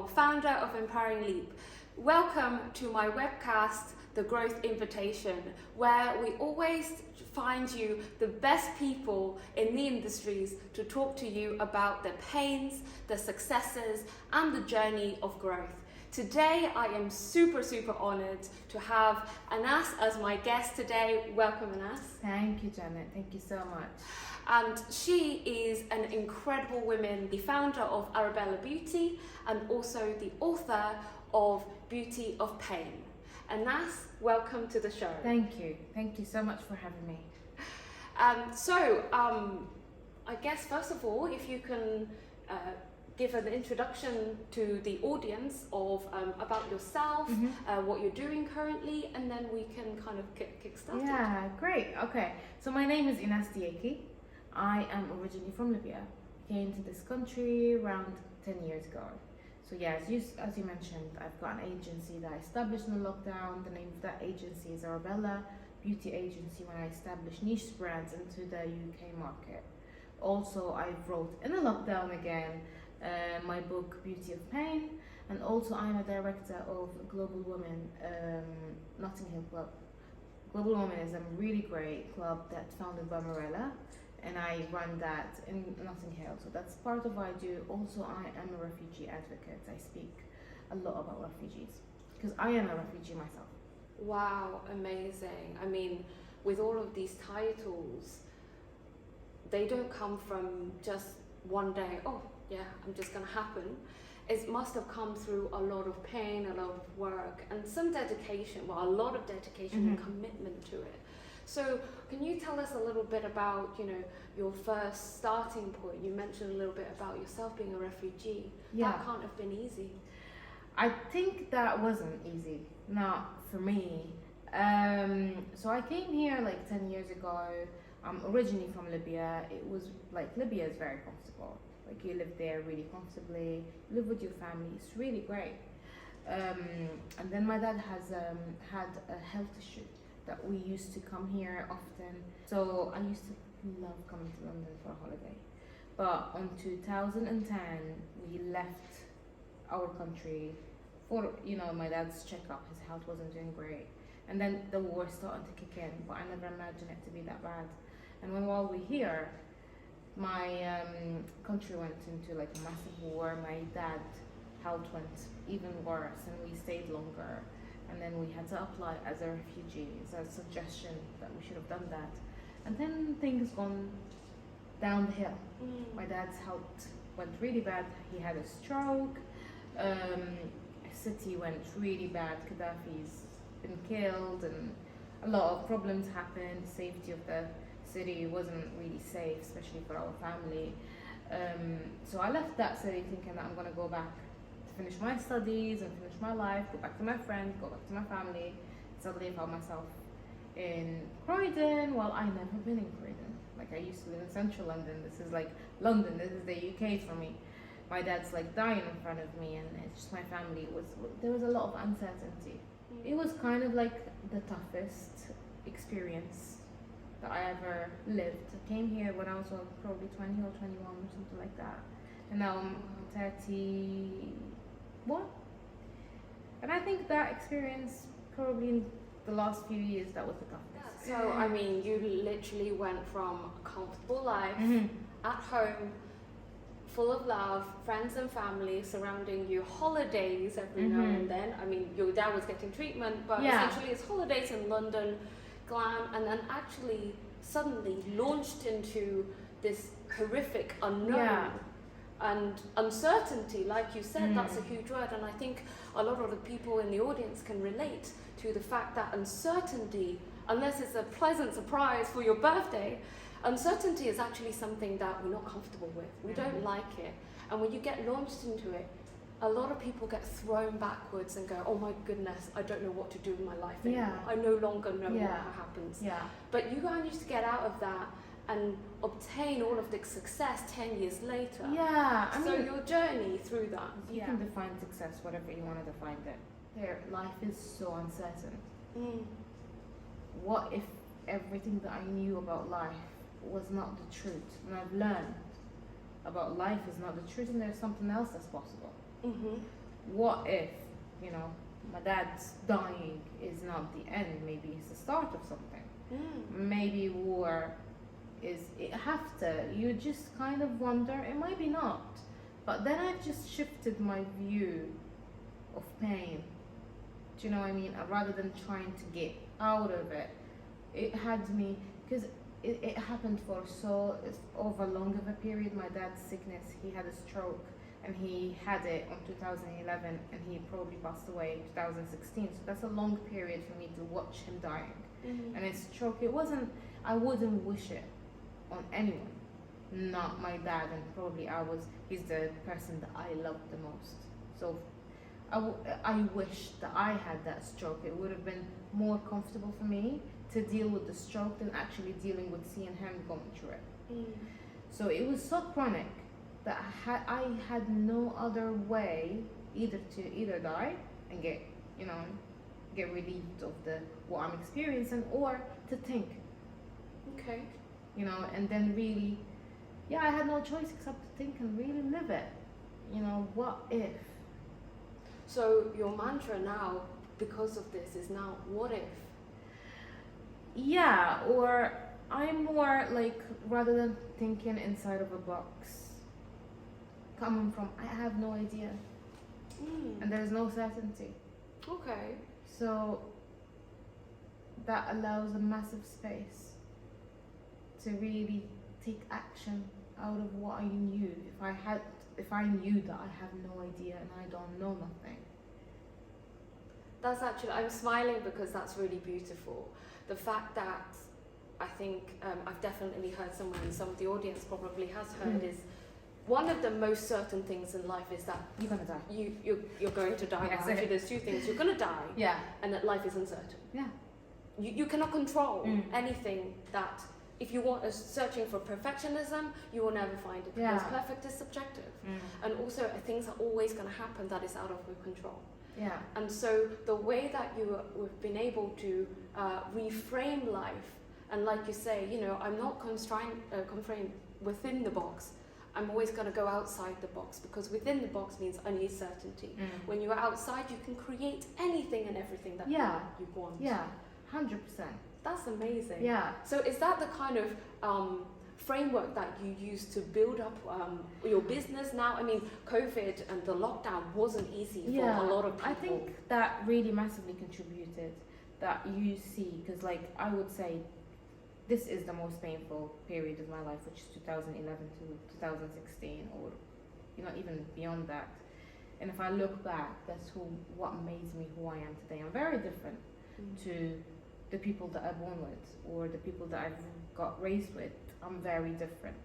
founder of Empowering Leap. Welcome to my webcast, The Growth Invitation, where we always find you the best people in the industries to talk to you about their pains, their successes, and the journey of growth. Today, I am super honored to have Enas as my guest today. Welcome, Enas. Thank you, Janet. Thank you so much. And she is an incredible woman, the founder of Arabella Beauty and also the author of Beauty of Pain. Enas, welcome to the show. Thank you. Thank you so much for having me. I guess first of all, if you can give an introduction to the audience of about yourself, what you're doing currently, and then we can kind of kick start. Yeah, great. Okay, so my name is Enas Daeki. I am originally from Libya. Came to this country around 10 years ago. So yeah, as you mentioned, I've got an agency that I established in the lockdown. The name of that agency is Arabella Beauty Agency, when I established niche brands into the UK market. Also, I wrote in the lockdown again my book Beauty of Pain, and also I'm a director of Global Women Notting Hill Club. Global Women is a really great club that's founded by Marella, and I run that in Notting Hill. So that's part of what I do. Also, I am a refugee advocate. I speak a lot about refugees because I am a refugee myself. Wow, amazing. I mean, with all of these titles, they don't come from just one day, oh yeah, I'm just gonna happen. It must have come through a lot of pain, a lot of work, and some dedication, well, a lot of dedication and commitment to it. So can you tell us a little bit about, your first starting point? You mentioned a little bit about yourself being a refugee. Yeah. That can't have been easy. I think that wasn't easy, not for me. So I came here like 10 years ago. I'm originally from Libya. It was like, Libya is very comfortable. Like, you live there really comfortably, you live with your family, it's really great. And then my dad has had a health issue that we used to come here often. So I used to love coming to London for a holiday. But on 2010, we left our country for, my dad's checkup. His health wasn't doing great. And then the war started to kick in, but I never imagined it to be that bad. And while we're here, my country went into like a massive war. My dad's health went even worse, and we stayed longer. And then we had to apply as a refugee. It's a suggestion that we should have done that. And then things gone down the hill. My dad's health went really bad. He had a stroke. City went really bad. Gaddafi's been killed, and a lot of problems happened. The safety of the city wasn't really safe, especially for our family. So I left that city thinking that I'm gonna go back to finish my studies and finish my life, go back to my friends, go back to my family. Suddenly I found myself in Croydon. Well, I never been in Croydon. Like, I used to live in central London. This is like London, this is the UK for me. My dad's like dying in front of me, and it's just my family. There was a lot of uncertainty. It was kind of like the toughest experience that I ever lived. I came here when I was probably 20 or 21 or something like that. And now I'm 31. And I think that experience, probably in the last few years, that was the toughest. So, I mean, you literally went from a comfortable life at home, full of love, friends and family surrounding you, holidays every now and then. I mean, your dad was getting treatment, but essentially it's holidays in London, glam, and then actually suddenly launched into this horrific unknown and uncertainty. Like you said, that's a huge word, and I think a lot of the people in the audience can relate to the fact that uncertainty, unless it's a pleasant surprise for your birthday, uncertainty is actually something that we're not comfortable with. We don't like it. And when you get launched into it, a lot of people get thrown backwards and go, oh my goodness, I don't know what to do with my life anymore. I no longer know what happens. But you managed to get out of that and obtain all of the success 10 years later. I mean, your journey through that. You can define success whatever you want to define it. Life is so uncertain. What if everything that I knew about life was not the truth, and I've learned about life is not the truth, and there's something else that's possible? what if, you know, my dad's dying is not the end, maybe it's the start of something. Maybe war is it have to, you just kind of wonder, it might be not. But then I've just shifted my view of pain. Do you know what I mean? Rather than trying to get out of it, it had me, because it happened for over long of a period. My dad's sickness, he had a stroke, and he had it on 2011, and he probably passed away in 2016. So that's a long period for me to watch him dying. And his stroke, I wouldn't wish it on anyone, not my dad, and probably he's the person that I loved the most. So I wish that I had that stroke. It would have been more comfortable for me to deal with the stroke than actually dealing with seeing him going through it. So it was so chronic that I had no other way either to die and get relieved of what I'm experiencing, or to think. Okay. You know, and then really, I had no choice except to think and really live it. You know, what if? So your mantra now, because of this, is now, what if? Yeah, or I'm more like, rather than thinking inside of a box, coming from, I have no idea. And there's no certainty. Okay. So that allows a massive space to really take action out of what I knew. If I knew that I have no idea and I don't know nothing. That's actually, I'm smiling because that's really beautiful. The fact that I think I've definitely heard some of the audience probably has heard is, one of the most certain things in life is that you're gonna die. You're going to die. Yes, Actually, there's two things: you're gonna die, and that life is uncertain. Yeah. You cannot control anything that. If you want searching for perfectionism, you will never find it, because perfect is subjective, and also things are always going to happen that is out of your control. Yeah. And so the way that we've been able to reframe life, and like you say, you know, I'm not constrained within the box. I'm always going to go outside the box, because within the box means only certainty. When you're outside, you can create anything and everything that you want. Yeah, 100%. That's amazing. Yeah. So is that the kind of framework that you use to build up your business now? I mean, COVID and the lockdown wasn't easy for a lot of people. I think that really massively contributed, that you see, because like I would say, this is the most painful period of my life, which is 2011 to 2016, or even beyond that. And if I look back, that's what made me who I am today. I'm very different to the people that I'm born with, or the people that I've got raised with. I'm very different.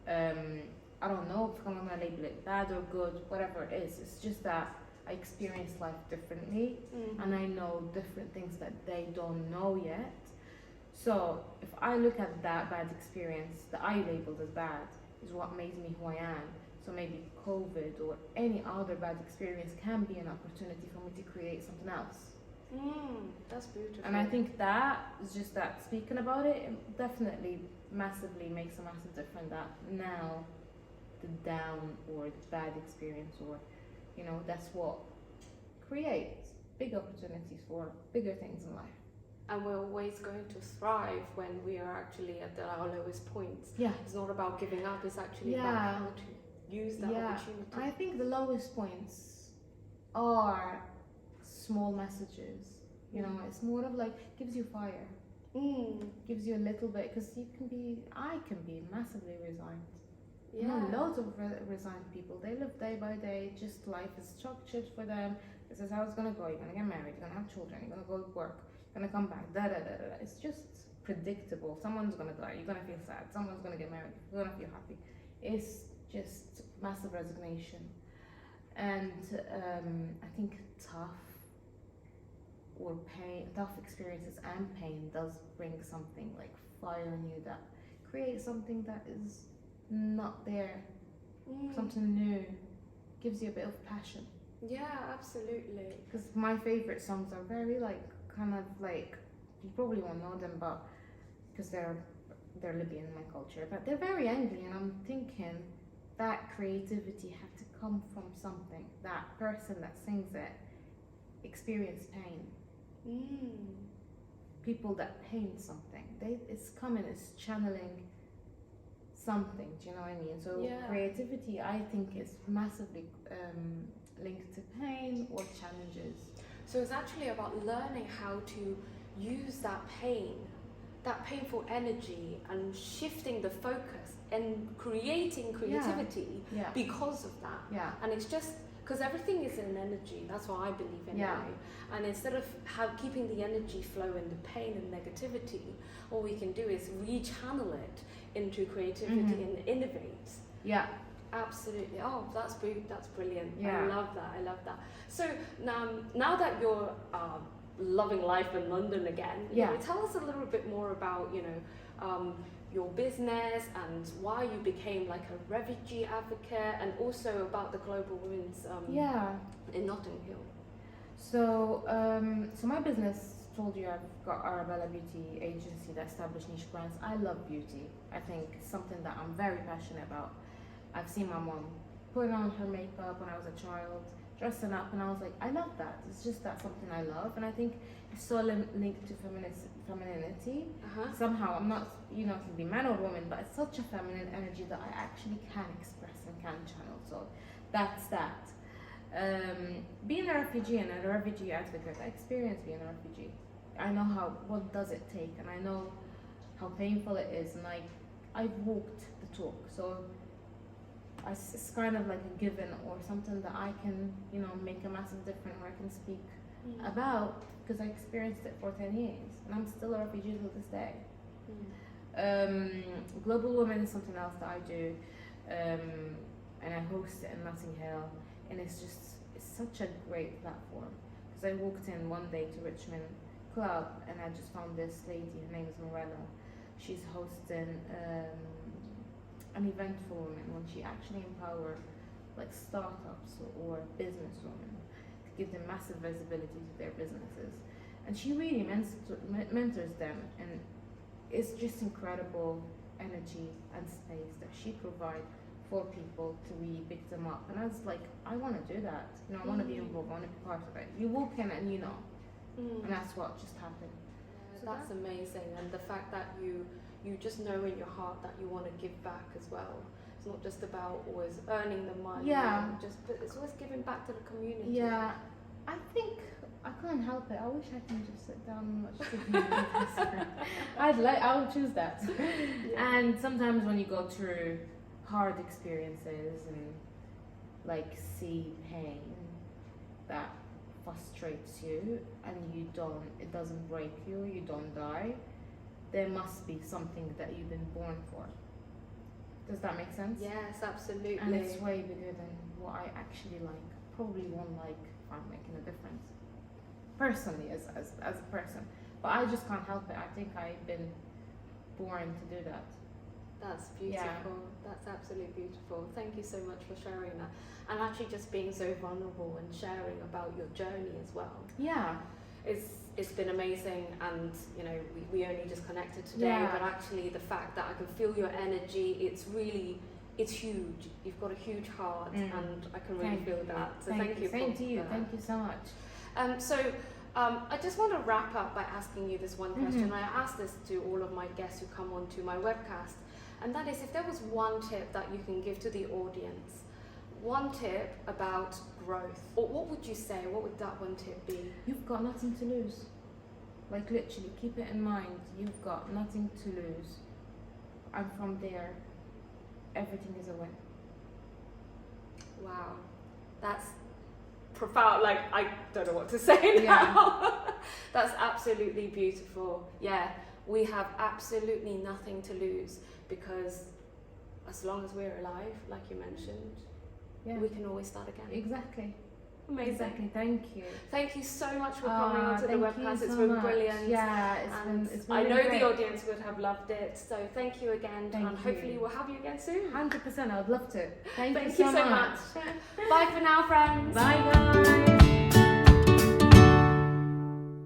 I don't know if I'm gonna label it bad or good, whatever it is. It's just that I experience life differently, and I know different things that they don't know yet. So if I look at that bad experience that I labeled as bad, is what made me who I am. So maybe COVID or any other bad experience can be an opportunity for me to create something else. That's beautiful. And I think that is just that speaking about it definitely massively makes a massive difference, that now the down or the bad experience, or that's what creates big opportunities for bigger things in life. And we're always going to thrive when we are actually at our lowest points. Yeah. It's not about giving up, it's actually about how to use that opportunity. I think the lowest points are small messages. It's more of like, gives you fire. Gives you a little bit, because I can be massively resigned. Loads of resigned people, they live day by day, just life is structured for them. This is how it's gonna go. You're gonna get married, you're gonna have children, you're gonna go to work, you're gonna come back, It's just predictable. Someone's gonna die, you're gonna feel sad. Someone's gonna get married, you're gonna feel happy. It's just massive resignation. And I think tough experiences and pain does bring something like fire in you, that creates something that is not there, something new, gives you a bit of passion. Yeah, absolutely. Because my favorite songs are very you probably won't know them, but because they're Libyan in my culture, but they're very angry, and I'm thinking, that creativity had to come from something. That person that sings it experienced pain. People that paint something, it's coming, it's channeling something. Do you know what I mean? So creativity, I think, is massively linked to pain or challenges. So it's actually about learning how to use that pain, that painful energy, and shifting the focus and creating creativity because of that. Yeah. And it's just because everything is in energy. That's what I believe in. Yeah. And instead of keeping the energy flow in the pain and negativity, all we can do is rechannel it into creativity and innovate. Yeah. Absolutely. Oh, that's brilliant. Yeah. I love that. So now that you're loving life in London again, you know, tell us a little bit more about, you know, your business and why you became like a refugee advocate, and also about the Global Women's in Notting Hill. So my business, told you, I've got Arabella Beauty agency that established niche brands. I love beauty. I think it's something that I'm very passionate about. I've seen my mom putting on her makeup when I was a child, dressing up, and I was like, I love that. It's just that's something I love, and I think it's so linked to femininity. Somehow, I'm not, you know, it can be man or woman, but it's such a feminine energy that I actually can express and can channel. So that's that. Being a refugee and a refugee advocate, I experienced being a refugee. I know what does it take, and I know how painful it is, and I've walked the talk. So it's kind of like a given, or something that I can, you know, make a massive difference, or I can speak about, because I experienced it for 10 years, and I'm still a refugee to this day. Global Women is something else that I do, and I host it in Notting Hill, and it's such a great platform, because I walked in one day to Richmond Club, and I just found this lady, her name is Morella. She's hosting an event for women, when she actually empower like startups or business women to give them massive visibility to their businesses, and she really mentors them, and it's just incredible energy and space that she provides for people to really pick them up. And I was like, I want to do that, you know, I want to be involved, I want to be part of it. You walk in and you know, and that's what just happened. So that's amazing, and the fact that you just know in your heart that you want to give back as well. It's not just about always earning the money. But it's always giving back to the community. Yeah, I think I can't help it. I wish I can just sit down and watch TV. I would choose that. And sometimes when you go through hard experiences and like see pain that frustrates you, and it doesn't break you, you don't die, there must be something that you've been born for. Does that make sense? Yes, absolutely. And it's way bigger than what I actually like. Probably won't like if I'm making a difference. Personally, as a person. But I just can't help it. I think I've been born to do that. That's beautiful. Yeah. That's absolutely beautiful. Thank you so much for sharing that. And actually just being so vulnerable and sharing about your journey as well. Yeah. It's been amazing, and you know, we only just connected today, but actually the fact that I can feel your energy, it's huge. You've got a huge heart, and I can really feel that. So thank you. Same to you. Thank you so much. I just want to wrap up by asking you this one question. I ask this to all of my guests who come onto my webcast, and that is, if there was one tip that you can give to the audience, one tip about growth, or what would you say? What would that one tip be? You've got nothing to lose. Like, literally, keep it in mind. You've got nothing to lose. And from there, everything is a win. Wow, that's profound. Like, I don't know what to say now. That's absolutely beautiful. Yeah, we have absolutely nothing to lose, because as long as we're alive, like you mentioned, we can always start again. Exactly. Amazing. Exactly. Thank you. Thank you so much for coming onto the webcast. It's been brilliant. Yeah, it's been I know great. the audience would have loved it. So thank you again, and hopefully we'll have you again soon. 100%. I would love to. Thank you so much. Bye for now, friends. Bye, guys.